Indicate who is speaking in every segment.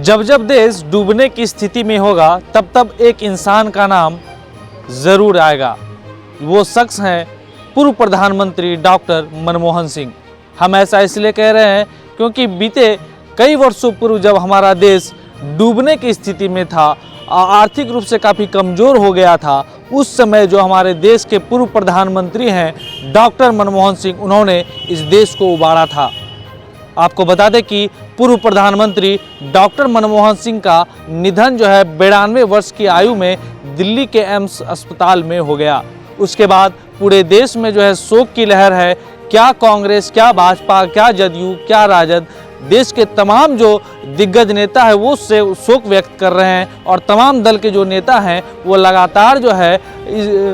Speaker 1: जब जब देश डूबने की स्थिति में होगा तब तब एक इंसान का नाम ज़रूर आएगा। वो शख्स हैं पूर्व प्रधानमंत्री डॉक्टर मनमोहन सिंह। हम ऐसा इसलिए कह रहे हैं क्योंकि बीते कई वर्षों पूर्व जब हमारा देश डूबने की स्थिति में था, आर्थिक रूप से काफ़ी कमज़ोर हो गया था, उस समय जो हमारे देश के पूर्व प्रधानमंत्री हैं डॉक्टर मनमोहन सिंह, उन्होंने इस देश को उबारा था। आपको बता दें कि पूर्व प्रधानमंत्री डॉक्टर मनमोहन सिंह का निधन जो है 92 वर्ष की आयु में दिल्ली के एम्स अस्पताल में हो गया। उसके बाद पूरे देश में जो है शोक की लहर है। क्या कांग्रेस, क्या भाजपा, क्या जदयू, क्या राजद, देश के तमाम जो दिग्गज नेता है वो उससे शोक व्यक्त कर रहे हैं और तमाम दल के जो नेता हैं वो लगातार जो है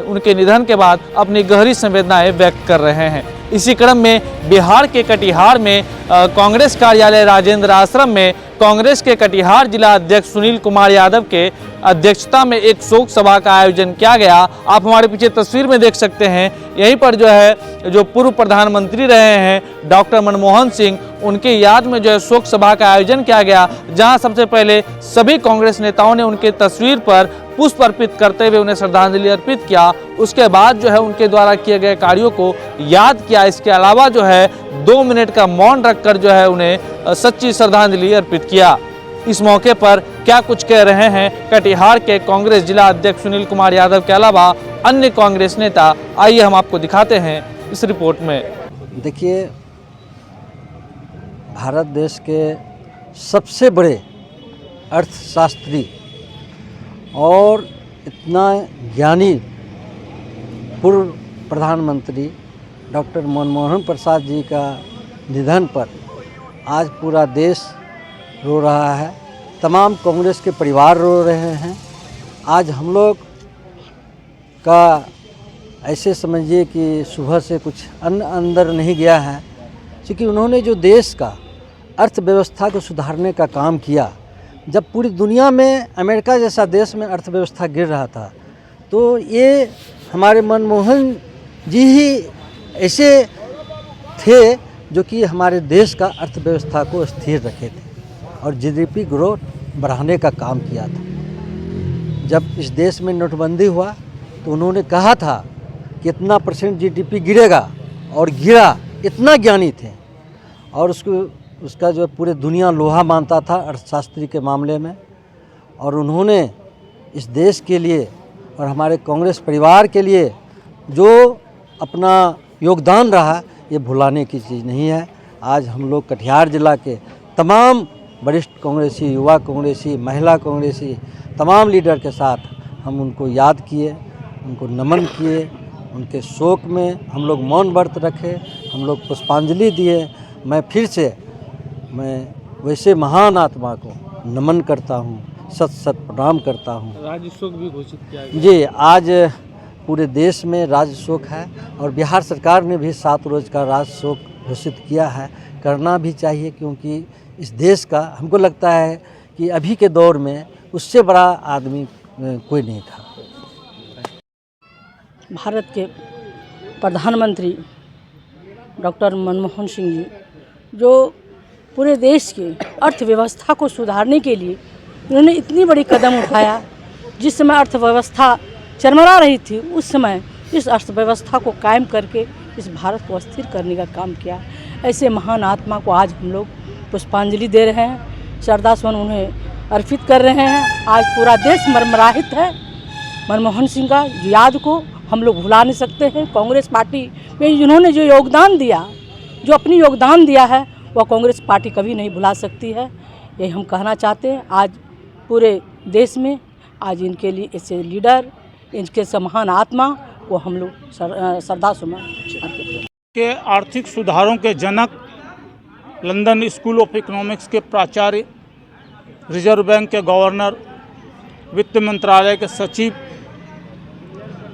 Speaker 1: उनके निधन के बाद अपनी गहरी संवेदनाएं व्यक्त कर रहे हैं। इसी क्रम में बिहार के कटिहार में कांग्रेस कार्यालय राजेंद्र आश्रम में कांग्रेस के कटिहार जिला अध्यक्ष सुनील कुमार यादव के अध्यक्षता में एक शोक सभा का आयोजन किया गया। आप हमारे पीछे तस्वीर में देख सकते हैं, यहीं पर जो है जो पूर्व प्रधानमंत्री रहे हैं डॉक्टर मनमोहन सिंह, उनके याद में जो है शोक सभा का आयोजन किया गया, जहां सबसे पहले सभी कांग्रेस नेताओं ने उनके तस्वीर पर पुष्प अर्पित करते हुए उन्हें श्रद्धांजलि अर्पित किया। उसके बाद जो है उनके द्वारा किए गए कार्यों को याद किया। इसके अलावा जो है 2 मिनट का मौन रखकर जो है उन्हें सच्ची श्रद्धांजलि अर्पित किया। इस मौके पर क्या कुछ कह रहे हैं कटिहार के कांग्रेस जिला अध्यक्ष सुनील कुमार यादव के अलावा अन्य कांग्रेस नेता, आइए हम आपको दिखाते हैं इस रिपोर्ट में।
Speaker 2: देखिए, भारत देश के सबसे बड़े अर्थशास्त्री और इतना ज्ञानी पूर्व प्रधानमंत्री डॉक्टर मनमोहन प्रसाद जी का निधन पर आज पूरा देश रो रहा है। तमाम कांग्रेस के परिवार रो रहे हैं। आज हम लोग का ऐसे समझिए कि सुबह से कुछ अन्न अंदर नहीं गया है, क्योंकि उन्होंने जो देश का अर्थव्यवस्था को सुधारने का काम किया। जब पूरी दुनिया में अमेरिका जैसा देश में अर्थव्यवस्था गिर रहा था, तो ये हमारे मनमोहन जी ही ऐसे थे जो कि हमारे देश का अर्थव्यवस्था को स्थिर रखे थे और जीडीपी ग्रोथ बढ़ाने का काम किया था। जब इस देश में नोटबंदी हुआ तो उन्होंने कहा था कि इतना % जीडीपी गिरेगा, और गिरा। इतना ज्ञानी थे और उसका जो पूरे दुनिया लोहा मानता था अर्थशास्त्री के मामले में। और उन्होंने इस देश के लिए और हमारे कांग्रेस परिवार के लिए जो अपना योगदान रहा, ये भुलाने की चीज़ नहीं है। आज हम लोग कटिहार जिला के तमाम वरिष्ठ कांग्रेसी, युवा कांग्रेसी, महिला कांग्रेसी, तमाम लीडर के साथ हम उनको याद किए, उनको नमन किए। उनके शोक में हम लोग मौन व्रत रखे, हम लोग पुष्पांजलि दिए। मैं फिर से वैसे महान आत्मा को नमन करता हूँ, सत प्रणाम करता हूँ।
Speaker 1: राज्य शोक भी घोषित किया गया।
Speaker 2: जी, आज पूरे देश में राज्य शोक है और बिहार सरकार ने भी 7 रोज़ का राज्य शोक घोषित किया है। करना भी चाहिए, क्योंकि इस देश का हमको लगता है कि अभी के दौर में उससे बड़ा आदमी कोई नहीं था।
Speaker 3: भारत के प्रधानमंत्री डॉक्टर मनमोहन सिंह जी, जो पूरे देश की अर्थव्यवस्था को सुधारने के लिए उन्होंने इतनी बड़ी कदम उठाया। जिस समय अर्थव्यवस्था चरमरा रही थी, उस समय इस अर्थव्यवस्था को कायम करके इस भारत को अस्थिर करने का काम किया। ऐसे महान आत्मा को आज हम लोग पुष्पांजलि दे रहे हैं, श्रद्धासुमन उन्हें अर्पित कर रहे हैं। आज पूरा देश मर्मराहित है। मनमोहन सिंह का याद को हम लोग भुला नहीं सकते हैं। कांग्रेस पार्टी में जिन्होंने जो योगदान दिया, जो अपनी योगदान दिया है, वह कांग्रेस पार्टी कभी नहीं भुला सकती है। यही हम कहना चाहते हैं। आज पूरे देश में आज इनके लिए ऐसे लीडर, इनके महान आत्मा को हम लोग श्रद्धासुमन अर्पित
Speaker 4: के आर्थिक सुधारों के जनक, लंदन स्कूल ऑफ इकोनॉमिक्स के प्राचार्य, रिजर्व बैंक के गवर्नर, वित्त मंत्रालय के सचिव,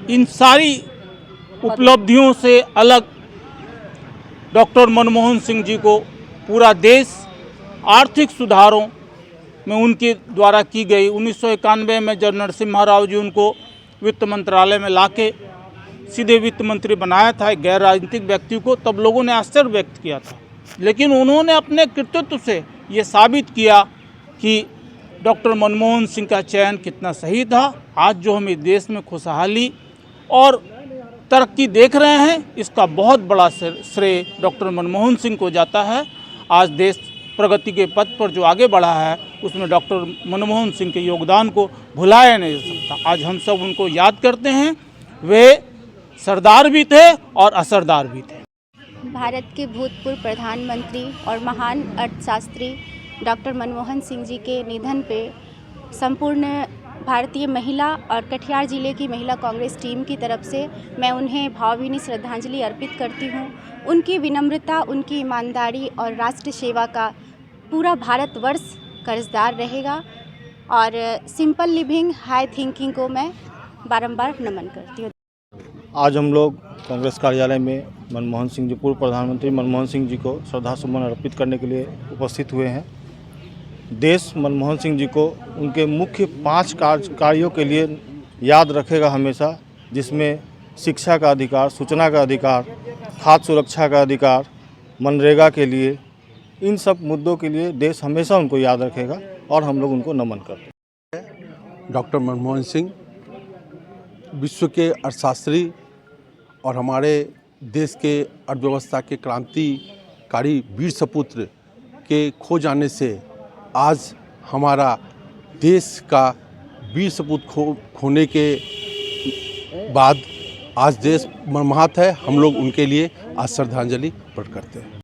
Speaker 4: इन सारी उपलब्धियों से अलग डॉक्टर मनमोहन सिंह जी को पूरा देश आर्थिक सुधारों में उनके द्वारा की गई 1991 में जब नरसिम्हा राव जी उनको वित्त मंत्रालय में लाके सीधे वित्त मंत्री बनाया था, एक गैर राजनीतिक व्यक्ति को, तब लोगों ने आश्चर्य व्यक्त किया था। लेकिन उन्होंने अपने कृतित्व से ये साबित किया कि डॉक्टर मनमोहन सिंह का चयन कितना सही था। आज जो हम इस देश में खुशहाली और तरक्की देख रहे हैं, इसका बहुत बड़ा श्रेय डॉक्टर मनमोहन सिंह को जाता है। आज देश प्रगति के पथ पर जो आगे बढ़ा है, उसमें डॉक्टर मनमोहन सिंह के योगदान को भुलाया नहीं जा सकता। आज हम सब उनको याद करते हैं। वे सरदार भी थे और असरदार भी थे।
Speaker 5: भारत के भूतपूर्व प्रधानमंत्री और महान अर्थशास्त्री डॉक्टर मनमोहन सिंह जी के निधन पे संपूर्ण भारतीय महिला और कटिहार जिले की महिला कांग्रेस टीम की तरफ से मैं उन्हें भावभीनी श्रद्धांजलि अर्पित करती हूँ। उनकी विनम्रता, उनकी ईमानदारी और राष्ट्र सेवा का पूरा भारतवर्ष कर्जदार रहेगा और सिंपल लिविंग हाई थिंकिंग को मैं बारंबार नमन करती हूँ।
Speaker 6: आज हम लोग कांग्रेस कार्यालय में मनमोहन सिंह जी, पूर्व प्रधानमंत्री मनमोहन सिंह जी को श्रद्धासुमन अर्पित करने के लिए उपस्थित हुए हैं। देश मनमोहन सिंह जी को उनके मुख्य 5 कार्यों के लिए याद रखेगा हमेशा, जिसमें शिक्षा का अधिकार, सूचना का अधिकार, खाद्य सुरक्षा का अधिकार, मनरेगा के लिए, इन सब मुद्दों के लिए देश हमेशा उनको याद रखेगा और हम लोग उनको नमन करते हैं।
Speaker 7: डॉक्टर मनमोहन सिंह विश्व के अर्थशास्त्री और हमारे देश के अर्थव्यवस्था के क्रांतिकारी वीर सपुत्र के खो जाने से आज हमारा देश का वीर सपूत खोने के बाद आज देश मर्माहत है। हम लोग उनके लिए आज श्रद्धांजलि अर्पित करते हैं।